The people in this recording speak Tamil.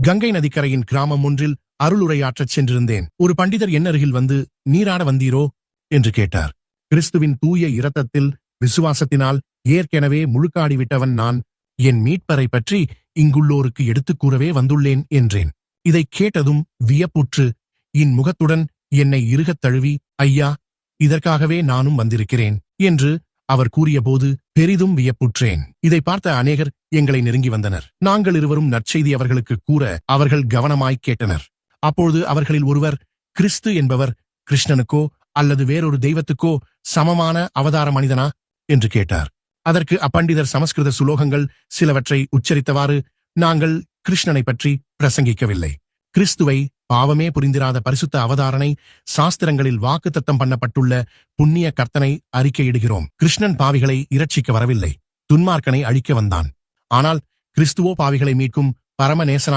கங்கை நதிக்கரையின் கிராமம் ஒன்றில் அருளுரையாற்றச் சென்றிருந்தேன். ஒரு பண்டிதர் என் அருகில் வந்து, நீராட வந்தீரோ என்று கேட்டார். கிறிஸ்துவின் தூய இரத்தத்தில் விசுவாசத்தினால் ஏற்கெனவே முழுக்காடிவிட்டவன் நான். என் மீட்பரை பற்றி இங்குள்ளோருக்கு எடுத்துக் கூறவே வந்துள்ளேன் என்றேன். இதைக் கேட்டதும் வியப்புற்று என் முகத்துடன் என்னை இறுகத் தழுவி, ஐயா, இதற்காகவே நானும் வந்திருக்கிறேன் என்று அவர் கூறியபோது பெரிதும் வியப்புற்றேன். இதை பார்த்த அநேகர் எங்களை நெருங்கி வந்தனர். நாங்கள் இருவரும் நற்செய்தி அவர்களுக்கு கூற அவர்கள் கவனமாய்க் கேட்டனர். அப்பொழுது அவர்களில் ஒருவர், கிறிஸ்து என்பவர் கிருஷ்ணனுக்கோ அல்லது வேறொரு தெய்வத்துக்கோ சமமான அவதார மனிதனா என்று கேட்டார். அதற்கு அப்பண்டிதர் சமஸ்கிருத சுலோகங்கள் சிலவற்றை உச்சரித்தவாறு, நாங்கள் கிருஷ்ணனை பற்றி பிரசங்கிக்கவில்லை. கிறிஸ்துவை பாவமே புரிந்திராத பரிசுத்த அவதாரனை சாஸ்திரங்களில் வாக்குத்தத்தம் பண்ணப்பட்டுள்ள புண்ணிய கர்த்தனை அறிக்கையிடுகிறோம். கிருஷ்ணன் பாவிகளை இரட்சிக்க வரவில்லை, துன்மார்க்கனை அழிக்க வந்தான். ஆனால் கிறிஸ்துவோ பாவிகளை மீட்கும் பரமநேசனாக